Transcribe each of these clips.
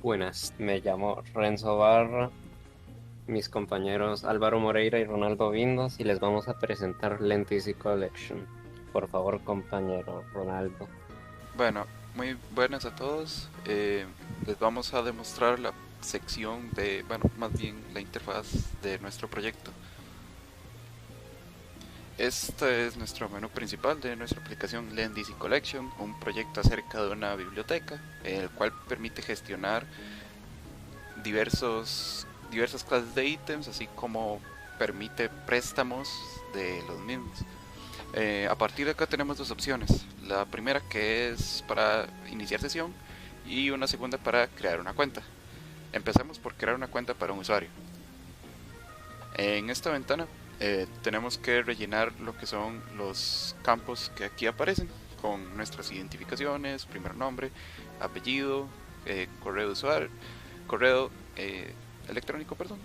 Buenas, me llamo Renzo Barra, mis compañeros Álvaro Moreira y Ronaldo Vindos y les vamos a presentar Lentizy Collection. Por favor, compañero Ronaldo. Bueno, muy buenas a todos. Les vamos a demostrar la sección de, bueno, más bien la interfaz de nuestro proyecto. Este es nuestro menú principal de nuestra aplicación Lentizy Collection, un proyecto acerca de una biblioteca, el cual permite gestionar diversas clases de ítems, así como permite préstamos de los mismos. A partir de acá tenemos dos opciones. La primera que es para iniciar sesión y una segunda para crear una cuenta. Empezamos por crear una cuenta para un usuario. En esta ventana tenemos que rellenar lo que son los campos que aquí aparecen con nuestras identificaciones, primer nombre, apellido, correo de usuario, correo electrónico, perdón,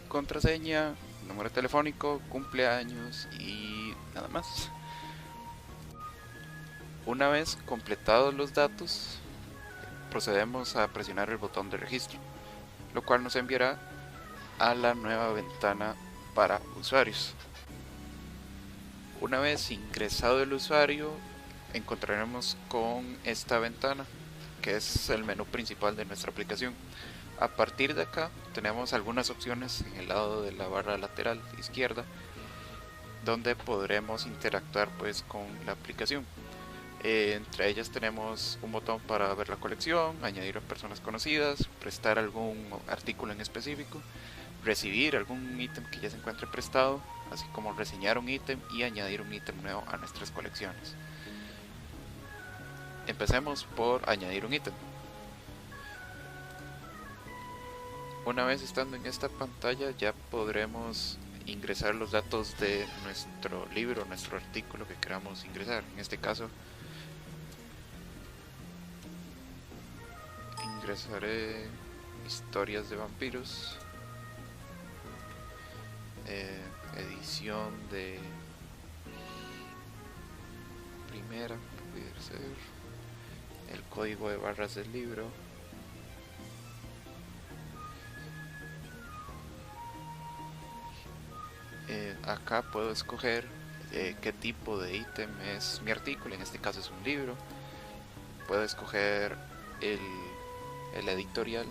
contraseña, número telefónico, cumpleaños y nada más. Una vez completados los datos, procedemos a presionar el botón de registro, lo cual nos enviará a la nueva ventana para usuarios. Una vez ingresado el usuario, encontraremos con esta ventana, que es el menú principal de nuestra aplicación. A partir de acá tenemos algunas opciones en el lado de la barra lateral izquierda, donde podremos interactuar pues con la aplicación. Entre ellas tenemos un botón para ver la colección, añadir a personas conocidas, prestar algún artículo en específico, recibir algún ítem que ya se encuentre prestado, así como reseñar un ítem y añadir un ítem nuevo a nuestras colecciones. Empecemos por añadir un ítem. Una vez estando en esta pantalla ya podremos ingresar los datos de nuestro libro, nuestro artículo que queramos ingresar. En este caso ingresaré historias de vampiros, edición de primera, puede ser el código de barras del libro. Acá puedo escoger qué tipo de ítem es mi artículo, en este caso es un libro. Puedo escoger el, el editorial,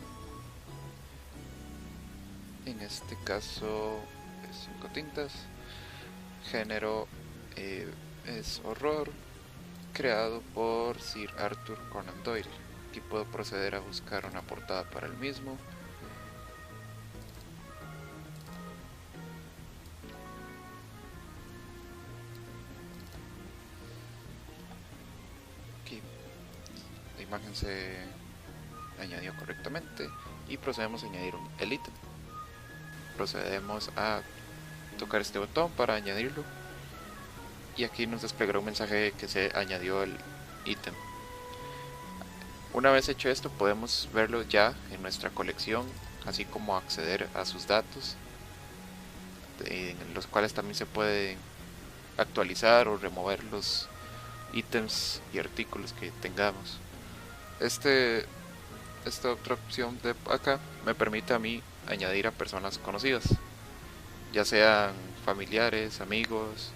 en este caso es 5 tintas, género es horror, creado por Sir Arthur Conan Doyle. Aquí puedo proceder a buscar una portada para el mismo. Aquí la imagen se añadió correctamente y procedemos a añadir el ítem. Procedemos a tocar este botón para añadirlo y aquí nos desplegará un mensaje de que se añadió el ítem. Una vez hecho esto podemos verlo ya en nuestra colección, así como acceder a sus datos, en los cuales también se puede actualizar o remover los ítems y artículos que tengamos. Esta otra opción de acá me permite a mí añadir a personas conocidas, ya sean familiares, amigos,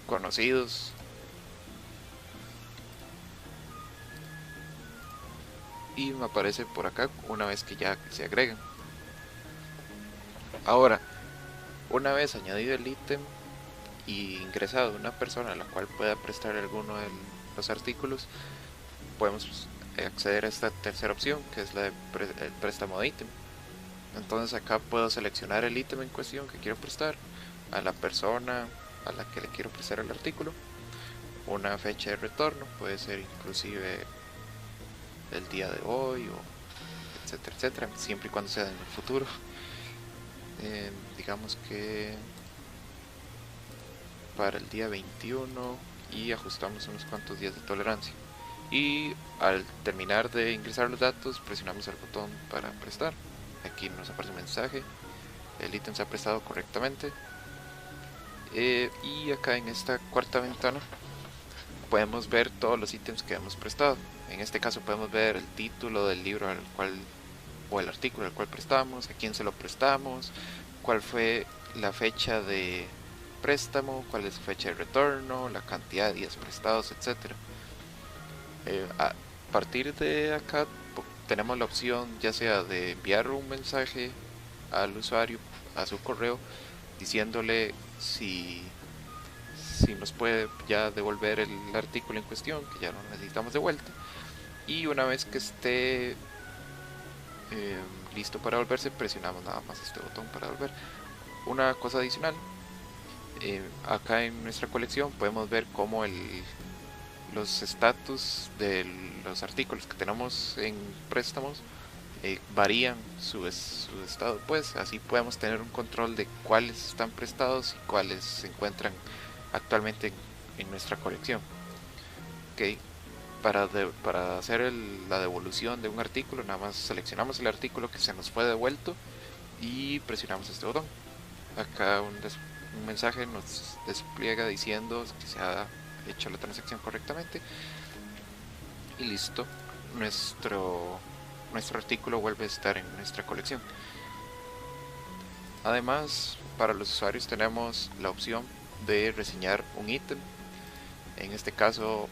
conocidos, y me aparece por acá una vez que ya se agregan. Ahora, una vez añadido el ítem y ingresado una persona a la cual pueda prestar alguno de los artículos, podemos acceder a esta tercera opción, que es la de el préstamo de ítem. Entonces acá puedo seleccionar el ítem en cuestión que quiero prestar, a la persona a la que le quiero prestar el artículo, una fecha de retorno, puede ser inclusive el día de hoy o etcétera, etcétera, siempre y cuando sea en el futuro. Digamos que para el día 21 y ajustamos unos cuantos días de tolerancia. Y al terminar de ingresar los datos, presionamos el botón para prestar. Aquí nos aparece un mensaje, el ítem se ha prestado correctamente. Y acá en esta cuarta ventana podemos ver todos los ítems que hemos prestado. En este caso podemos ver el título del libro al cual, o el artículo al cual prestamos, a quién se lo prestamos, cuál fue la fecha de préstamo, cuál es su fecha de retorno, la cantidad de días prestados, etc. A partir de acá tenemos la opción ya sea de enviar un mensaje al usuario a su correo diciéndole si nos puede ya devolver el artículo en cuestión, que ya lo necesitamos de vuelta, y una vez que esté listo para devolverse, presionamos nada más este botón para devolver. Una cosa adicional, acá en nuestra colección podemos ver cómo los estatus de los artículos que tenemos en préstamos varían su estado, pues así podemos tener un control de cuáles están prestados y cuáles se encuentran actualmente en nuestra colección. Okay. Para hacer la devolución de un artículo, nada más seleccionamos el artículo que se nos fue devuelto y presionamos este botón. Acá un mensaje nos despliega diciendo que se ha hecho la transacción correctamente y listo, nuestro artículo vuelve a estar en nuestra colección. Además, para los usuarios tenemos la opción de reseñar un ítem. En este caso,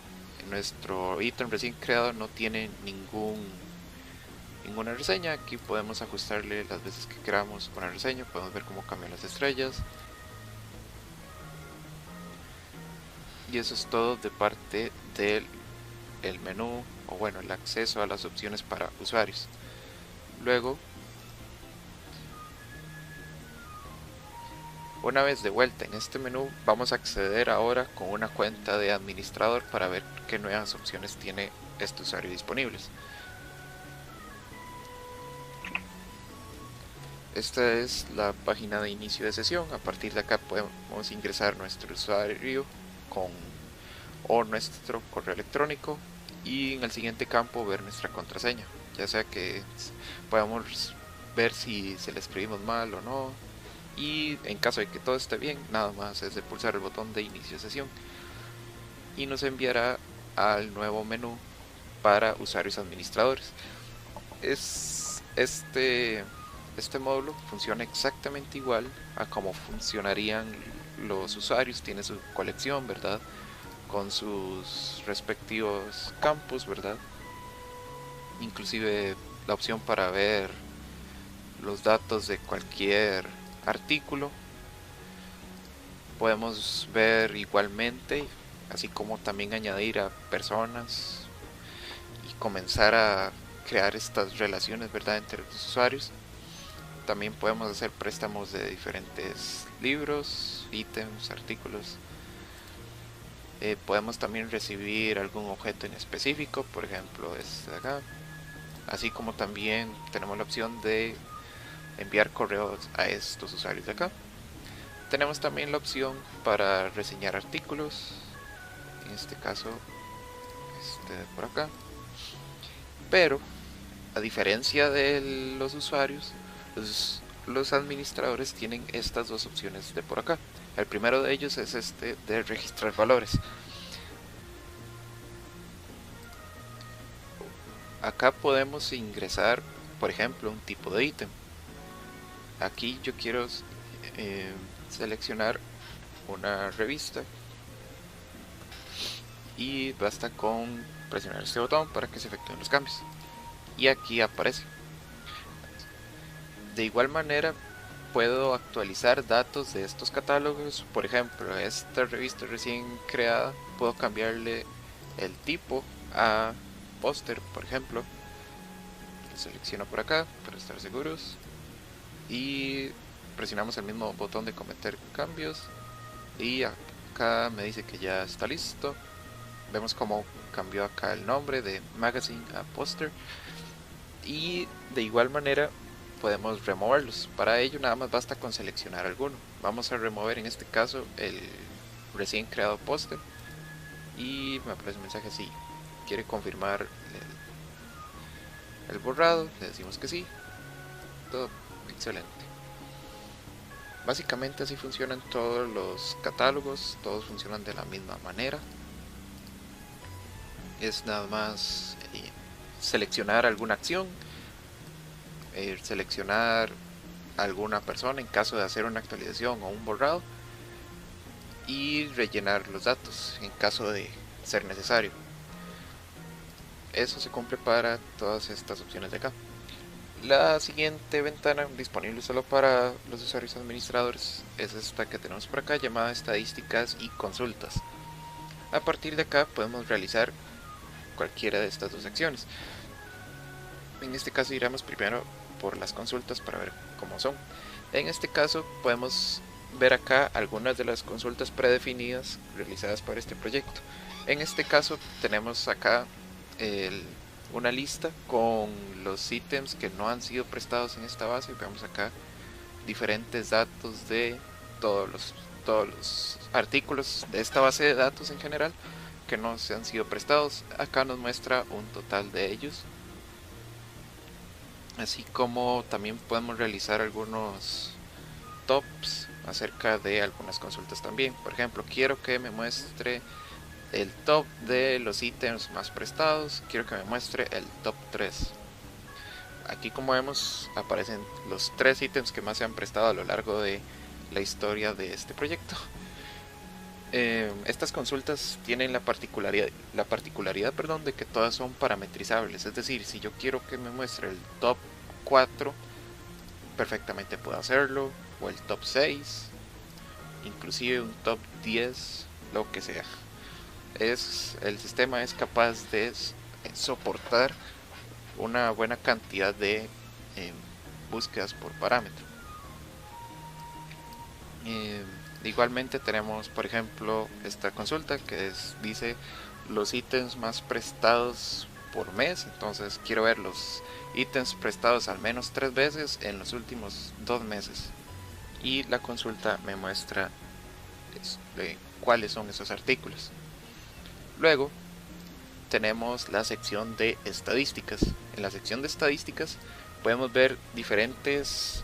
nuestro ítem recién creado no tiene ninguna reseña. Aquí podemos ajustarle las veces que queramos con la reseña, podemos ver cómo cambian las estrellas. Y eso es todo de parte del menú, o bueno, el acceso a las opciones para usuarios. Luego, una vez de vuelta en este menú, vamos a acceder ahora con una cuenta de administrador para ver qué nuevas opciones tiene este usuario disponibles. Esta es la página de inicio de sesión. A partir de acá podemos ingresar nuestro usuario o nuestro correo electrónico y en el siguiente campo ver nuestra contraseña, ya sea que podamos ver si se le escribimos mal o no, y en caso de que todo esté bien, nada más es de pulsar el botón de inicio de sesión y nos enviará al nuevo menú para usuarios administradores. Este módulo funciona exactamente igual a como funcionarían los usuarios. Tiene su colección, ¿verdad?, con sus respectivos campos, ¿verdad? Inclusive la opción para ver los datos de cualquier artículo. Podemos ver igualmente, así como también añadir a personas y comenzar a crear estas relaciones, ¿verdad?, entre los usuarios. También podemos hacer préstamos de diferentes libros, ítems, artículos. Podemos también recibir algún objeto en específico, por ejemplo este de acá, así como también tenemos la opción de enviar correos a estos usuarios de acá. Tenemos también la opción para reseñar artículos, en este caso este de por acá, pero a diferencia de los usuarios, los administradores tienen estas dos opciones de por acá. El primero de ellos es este de registrar valores. Acá podemos ingresar, por ejemplo, un tipo de ítem. Aquí yo quiero seleccionar una revista y basta con presionar este botón para que se efectúen los cambios. Y aquí aparece. De igual manera, puedo actualizar datos de estos catálogos. Por ejemplo, esta revista recién creada, puedo cambiarle el tipo a póster, por ejemplo. Lo selecciono por acá para estar seguros y presionamos el mismo botón de cometer cambios y acá me dice que ya está listo. Vemos cómo cambió acá el nombre de magazine a póster, y de igual manera podemos removerlos. Para ello nada más basta con seleccionar alguno. Vamos a remover en este caso el recién creado póster y me aparece un mensaje así: quiere confirmar el borrado. Le decimos que sí. Todo excelente. Básicamente así funcionan todos los catálogos, todos funcionan de la misma manera. es nada más seleccionar alguna acción, seleccionar alguna persona en caso de hacer una actualización o un borrado y rellenar los datos en caso de ser necesario. Eso se cumple para todas estas opciones de acá. La siguiente ventana disponible solo para los usuarios administradores es esta que tenemos por acá, llamada estadísticas y consultas. A partir de acá podemos realizar cualquiera de estas dos acciones. En este caso iremos primero por las consultas para ver cómo son. En este caso podemos ver acá algunas de las consultas predefinidas realizadas para este proyecto. En este caso tenemos acá una lista con los ítems que no han sido prestados en esta base. Vemos acá diferentes datos de todos los artículos de esta base de datos en general que no se han sido prestados. Acá nos muestra un total de ellos, así como también podemos realizar algunos tops acerca de algunas consultas también. Por ejemplo, quiero que me muestre el top de los ítems más prestados, quiero que me muestre el top 3. Aquí, como vemos, aparecen los 3 ítems que más se han prestado a lo largo de la historia de este proyecto. Estas consultas tienen la particularidad de que todas son parametrizables, es decir, si yo quiero que me muestre el top 4, perfectamente puedo hacerlo, o el top 6, inclusive un top 10, lo que sea. El sistema es capaz de soportar una buena cantidad de búsquedas por parámetro. Igualmente tenemos, por ejemplo, esta consulta que dice los ítems más prestados por mes. Entonces quiero ver los ítems prestados al menos 3 veces en los últimos 2 meses, y la consulta me muestra cuáles son esos artículos. Luego tenemos la sección de estadísticas. En la sección de estadísticas podemos ver diferentes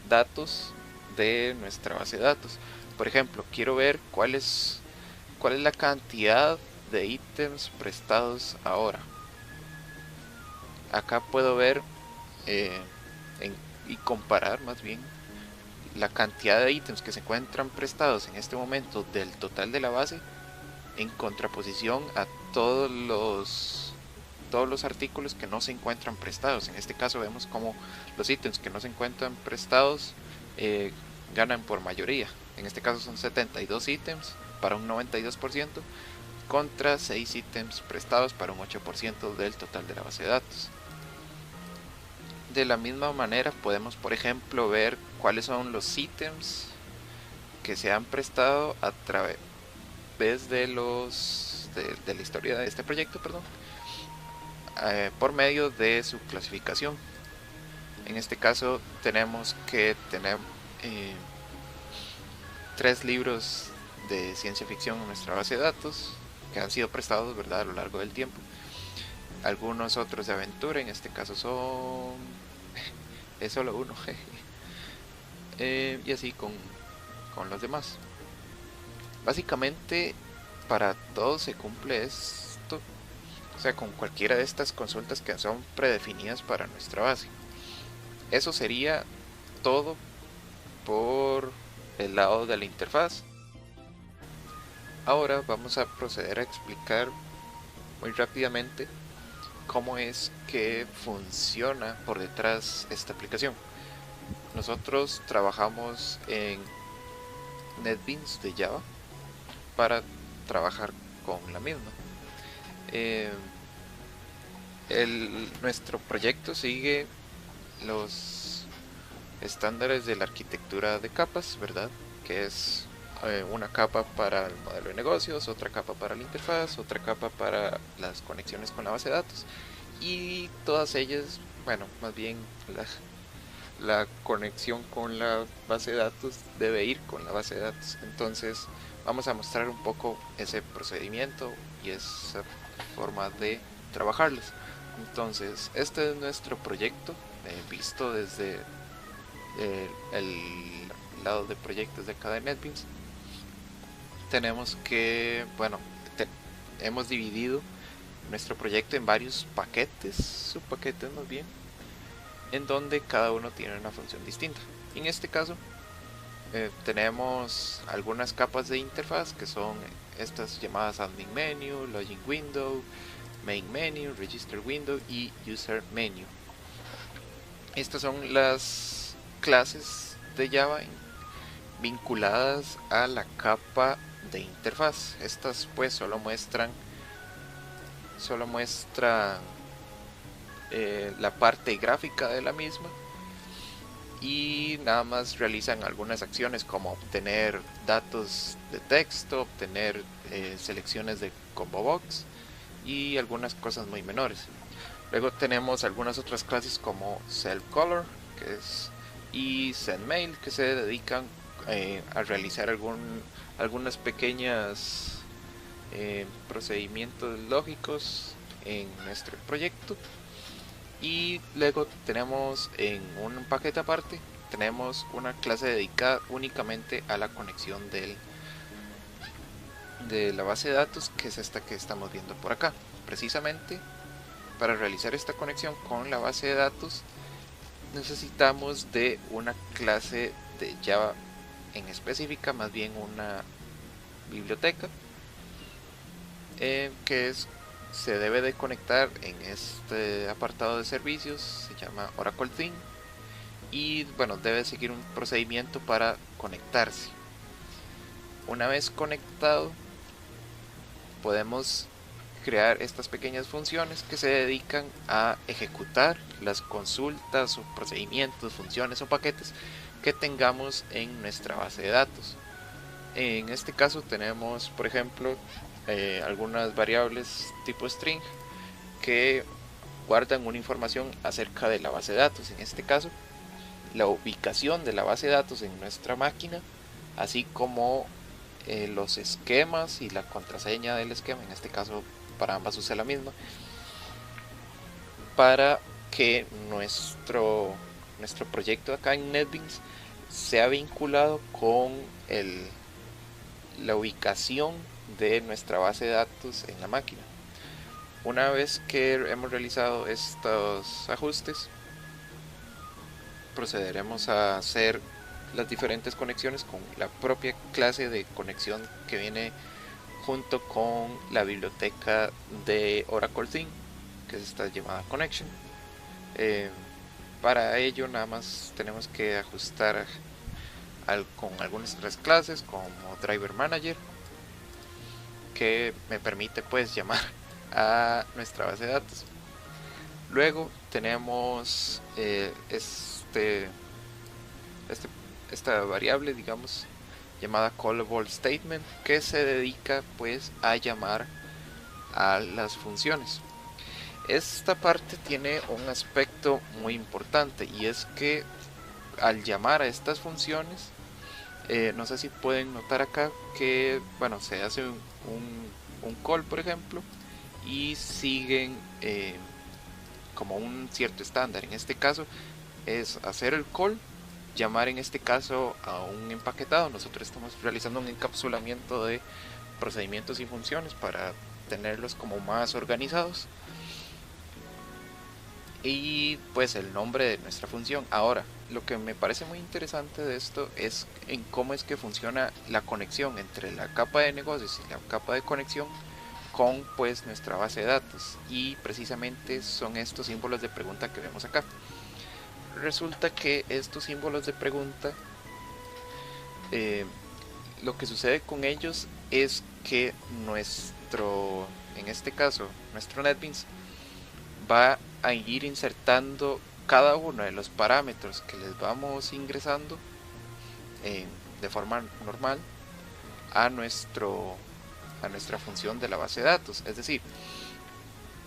datos de nuestra base de datos. Por ejemplo, quiero ver cuál es la cantidad de ítems prestados ahora. Acá puedo ver y comparar más bien la cantidad de ítems que se encuentran prestados en este momento del total de la base, en contraposición a todos los artículos que no se encuentran prestados. En este caso vemos como los ítems que no se encuentran prestados ganan por mayoría. En este caso son 72 ítems para un 92% contra 6 ítems prestados para un 8% del total de la base de datos. De la misma manera podemos, por ejemplo, ver cuáles son los ítems que se han prestado a través de la historia de este proyecto, por medio de su clasificación. En este caso tenemos que tener 3 libros de ciencia ficción en nuestra base de datos que han sido prestados, ¿verdad?, a lo largo del tiempo. Algunos otros de aventura, en este caso es solo uno. Y así con los demás. Básicamente para todos se cumple esto, o sea, con cualquiera de estas consultas que son predefinidas para nuestra base. Eso sería todo por el lado de la interfaz. Ahora vamos a proceder a explicar muy rápidamente cómo es que funciona por detrás esta aplicación. Nosotros trabajamos en NetBeans de Java para trabajar con la misma. Nuestro proyecto sigue los estándares de la arquitectura de capas, ¿verdad? Que es una capa para el modelo de negocios, otra capa para la interfaz, otra capa para las conexiones con la base de datos, y todas ellas, bueno, más bien la conexión con la base de datos debe ir con la base de datos. Entonces vamos a mostrar un poco ese procedimiento y esa forma de trabajarlos. Entonces, este es nuestro proyecto visto desde el lado de proyectos de acá de NetBeans. tenemos que, bueno, hemos dividido nuestro proyecto en varios paquetes, subpaquetes más bien, en donde cada uno tiene una función distinta. En este caso tenemos algunas capas de interfaz que son estas llamadas admin menu, login window, main menu, register window y user menu. Estas son las clases de Java vinculadas a la capa de interfaz. Estas pues solo muestran la parte gráfica de la misma y nada más realizan algunas acciones como obtener datos de texto, obtener selecciones de combo box y algunas cosas muy menores. Luego tenemos algunas otras clases como self-color y sendmail, que se dedican a realizar algunas pequeñas procedimientos lógicos en nuestro proyecto. Y luego tenemos en un paquete aparte, tenemos una clase dedicada únicamente a la conexión de la base de datos, que es esta que estamos viendo por acá. Precisamente para realizar esta conexión con la base de datos necesitamos de una clase de Java en específica, más bien una biblioteca que se debe de conectar en este apartado de servicios, se llama Oracle Theme, y bueno, debe seguir un procedimiento para conectarse. Una vez conectado, podemos crear estas pequeñas funciones que se dedican a ejecutar las consultas o procedimientos, funciones o paquetes que tengamos en nuestra base de datos. En este caso tenemos, por ejemplo, algunas variables tipo string que guardan una información acerca de la base de datos. En este caso, la ubicación de la base de datos en nuestra máquina, así como los esquemas y la contraseña del esquema. En este caso, para ambas usa la misma, para que nuestro proyecto acá en NetBeans sea vinculado con la ubicación de nuestra base de datos en la máquina. Una vez que hemos realizado estos ajustes, procederemos a hacer las diferentes conexiones con la propia clase de conexión que viene junto con la biblioteca de Oracle Theme, que es esta llamada connection. Para ello nada más tenemos que ajustar con algunas otras clases como driver manager, que me permite pues llamar a nuestra base de datos. Luego tenemos esta variable, digamos, llamada callable statement, que se dedica pues a llamar a las funciones. Esta parte tiene un aspecto muy importante, y es que al llamar a estas funciones, no sé si pueden notar acá que bueno, se hace un call, por ejemplo, y siguen como un cierto estándar. En este caso es hacer el call, llamar en este caso a un empaquetado. Nosotros estamos realizando un encapsulamiento de procedimientos y funciones para tenerlos como más organizados, y pues el nombre de nuestra función. Ahora, lo que me parece muy interesante de esto es en cómo es que funciona la conexión entre la capa de negocios y la capa de conexión con pues nuestra base de datos, y precisamente son estos símbolos de pregunta que vemos acá. Resulta que estos símbolos de pregunta, lo que sucede con ellos es que en este caso nuestro NetBeans va a ir insertando cada uno de los parámetros que les vamos ingresando de forma normal a nuestra función de la base de datos. Es decir,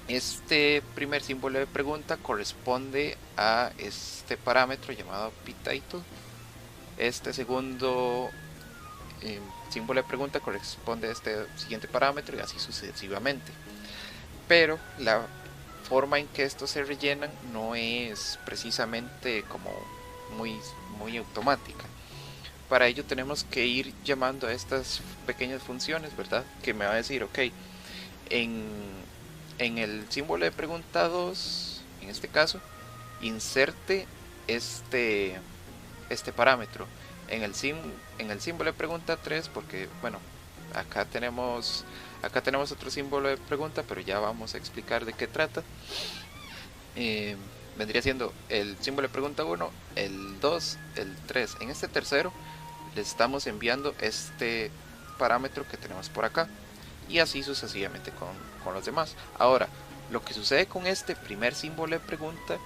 este primer símbolo de pregunta corresponde a este parámetro llamado ptitle. Este segundo símbolo de pregunta corresponde a este siguiente parámetro, y así sucesivamente. Pero la forma en que estos se rellenan no es precisamente como muy automática. para ello tenemos que ir llamando a estas pequeñas funciones, ¿verdad? Que me va a decir, ok, en, en el símbolo de pregunta 2, en este caso, inserte este parámetro. En el símbolo de pregunta 3, porque bueno, acá tenemos otro símbolo de pregunta, pero ya vamos a explicar de qué trata. Vendría siendo el símbolo de pregunta 1, el 2, el 3. En este tercero le estamos enviando este parámetro que tenemos por acá, y así sucesivamente con los demás. Ahora, lo que sucede con este primer símbolo de pregunta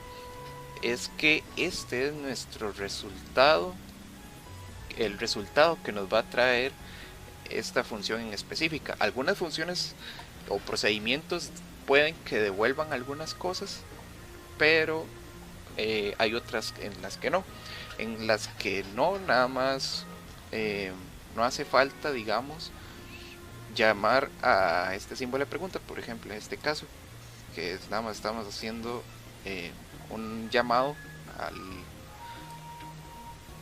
es que este es nuestro resultado, el resultado que nos va a traer esta función en específica. Algunas funciones o procedimientos pueden que devuelvan algunas cosas, pero hay otras en las que no. En las que no, nada más no hace falta, digamos, llamar a este símbolo de pregunta. Por ejemplo, en este caso, que es nada más estamos haciendo un llamado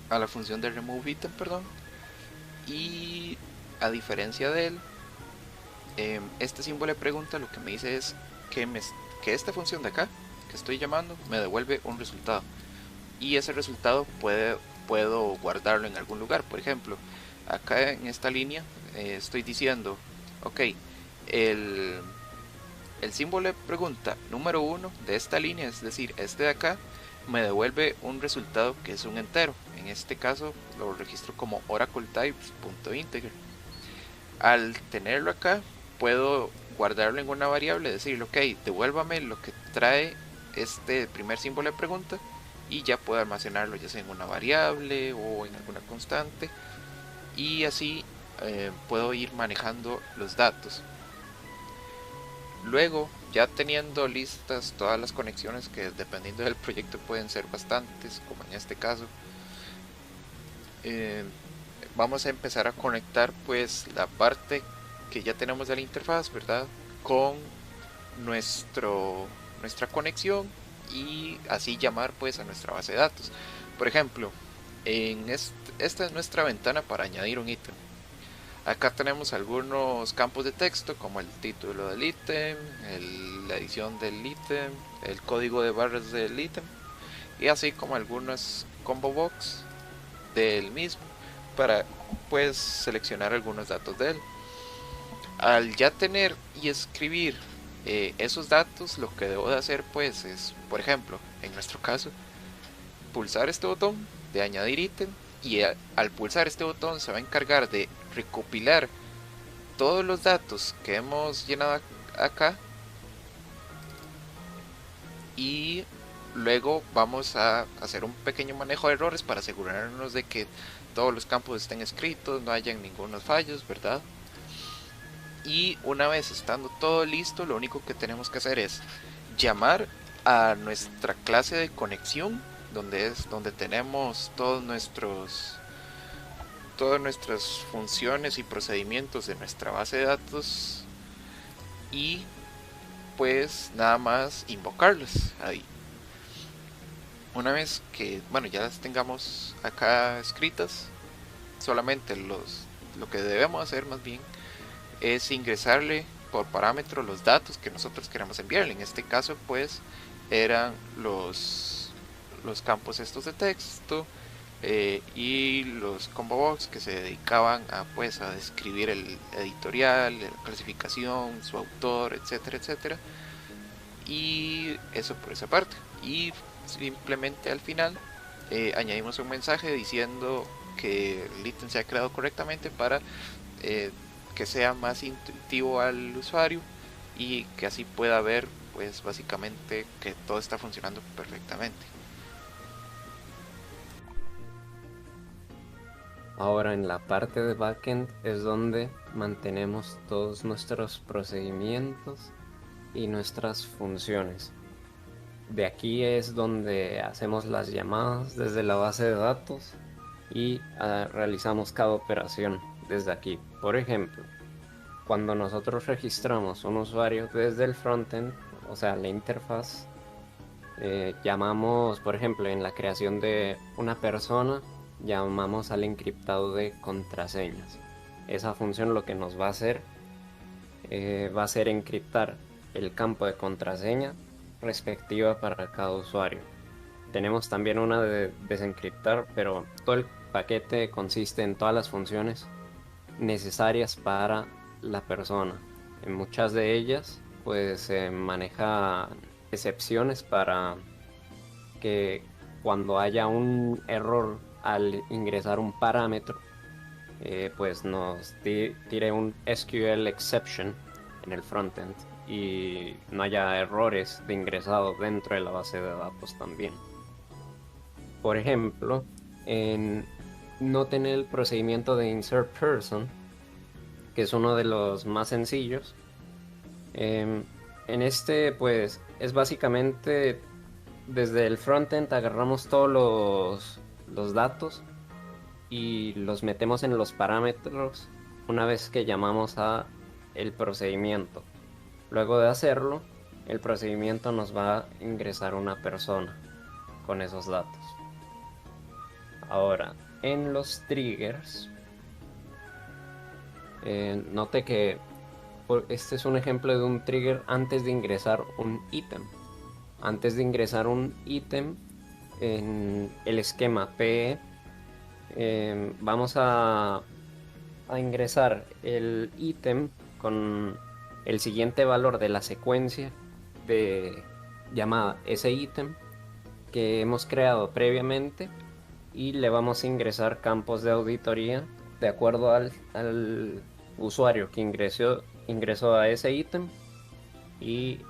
a la función de remove item, perdón, y a diferencia de él, este símbolo de pregunta lo que me dice es que esta función de acá que estoy llamando me devuelve un resultado, y ese resultado puedo guardarlo en algún lugar. Por ejemplo, acá en esta línea estoy diciendo, ok, el símbolo de pregunta número 1 de esta línea, es decir, este de acá, me devuelve un resultado que es un entero. En este caso lo registro como oracle types.integer. Al tenerlo acá, puedo guardarlo en una variable, decirle, ok, devuélvame lo que trae este primer símbolo de pregunta, y ya puedo almacenarlo ya sea en una variable o en alguna constante, y así puedo ir manejando los datos. Luego, ya teniendo listas todas las conexiones, que dependiendo del proyecto pueden ser bastantes, como en este caso, vamos a empezar a conectar pues la parte que ya tenemos de la interfaz, ¿verdad?, con nuestra conexión, y así llamar pues a nuestra base de datos. Por ejemplo, esta es nuestra ventana para añadir un ítem. Acá tenemos algunos campos de texto como el título del ítem, la edición del ítem, el código de barras del ítem, y así como algunas combo box del mismo para pues seleccionar algunos datos de él. Al ya tener y escribir esos datos, lo que debo de hacer pues es, por ejemplo, en nuestro caso, pulsar este botón de añadir ítem, y al pulsar este botón se va a encargar de recopilar todos los datos que hemos llenado acá, y luego vamos a hacer un pequeño manejo de errores para asegurarnos de que todos los campos estén escritos, no hayan ningunos fallos, ¿verdad? Y una vez estando todo listo, lo único que tenemos que hacer es llamar a nuestra clase de conexión, donde tenemos todas nuestras funciones y procedimientos de nuestra base de datos, y pues nada más invocarlos ahí. Una vez que ya las tengamos acá escritas, solamente lo que debemos hacer más bien es ingresarle por parámetro los datos que nosotros queremos enviarle. En este caso pues eran los campos estos de texto, y los combo box que se dedicaban a describir el editorial, la clasificación, su autor, etcétera, etcétera. Y eso por esa parte. Y simplemente al final añadimos un mensaje diciendo que el ítem se ha creado correctamente para que sea más intuitivo al usuario, y que así pueda ver pues básicamente que todo está funcionando perfectamente. Ahora en la parte de backend es donde mantenemos todos nuestros procedimientos y nuestras funciones. De aquí es donde hacemos las llamadas desde la base de datos y realizamos cada operación desde aquí. Por ejemplo, cuando nosotros registramos un usuario desde el frontend, o sea, la interfaz, llamamos, por ejemplo, en la creación de una persona, llamamos al encriptado de contraseñas. Esa función lo que nos va a hacer va a ser encriptar el campo de contraseña respectiva para cada usuario. Tenemos también una de desencriptar, pero todo el paquete consiste en todas las funciones necesarias para la persona. En muchas de ellas pues se maneja excepciones para que cuando haya un error al ingresar un parámetro, pues nos tire un SQL exception en el frontend y no haya errores de ingresado dentro de la base de datos también. Por ejemplo, en no tener el procedimiento de insert person, que es uno de los más sencillos. En este, pues, es básicamente desde el frontend agarramos todos los datos y los metemos en los parámetros una vez que llamamos a el procedimiento. Luego de hacerlo, el procedimiento nos va a ingresar una persona con esos datos. Ahora, en los triggers, note que este es un ejemplo de un trigger antes de ingresar un ítem. Antes de ingresar un ítem en el esquema PE, vamos a ingresar el ítem con el siguiente valor de la secuencia de llamada ese ítem que hemos creado previamente, y le vamos a ingresar campos de auditoría de acuerdo al usuario que ingresó a ese ítem y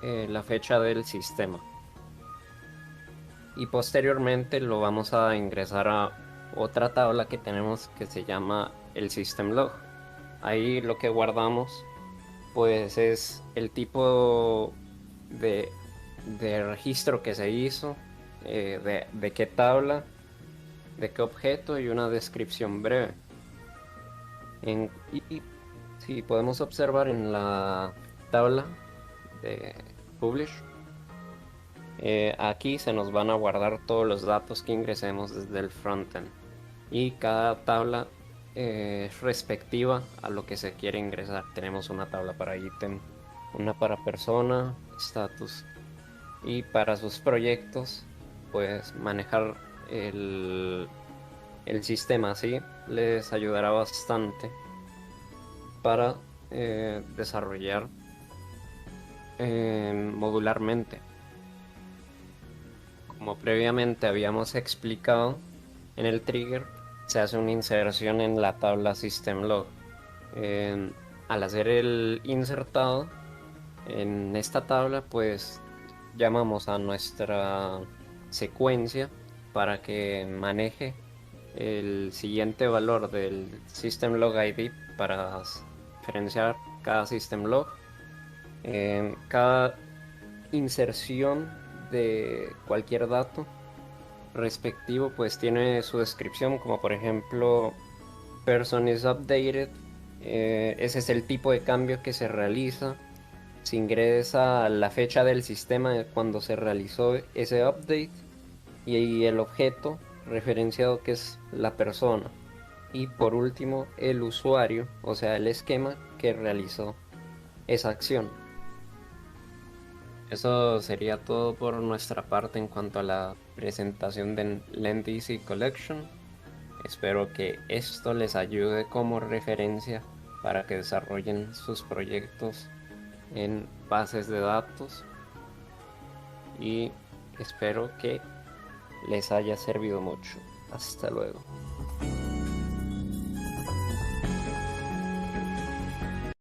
la fecha del sistema. Y posteriormente lo vamos a ingresar a otra tabla que tenemos que se llama el system log. Ahí lo que guardamos pues es el tipo de registro que se hizo, de qué tabla, de qué objeto y una descripción breve. Y si podemos observar en la tabla de publish, aquí se nos van a guardar todos los datos que ingresemos desde el frontend, y cada tabla es respectiva a lo que se quiere ingresar. Tenemos una tabla para ítem, una para persona, status, y para sus proyectos pues manejar el sistema así les ayudará bastante para desarrollar modularmente. Como previamente habíamos explicado, en el trigger se hace una inserción en la tabla system log. Al hacer el insertado en esta tabla, pues llamamos a nuestra secuencia para que maneje el siguiente valor del system log ID para diferenciar cada system log. Cada inserción de cualquier dato respectivo pues tiene su descripción, como por ejemplo person is updated. Ese es el tipo de cambio que se realiza. Se ingresa la fecha del sistema cuando se realizó ese update y el objeto referenciado, que es la persona, y por último el usuario, o sea el esquema que realizó esa acción. Eso sería todo por nuestra parte en cuanto a la presentación de LendEasy Collection. Espero que esto les ayude como referencia para que desarrollen sus proyectos en bases de datos, y espero que les haya servido mucho. Hasta luego.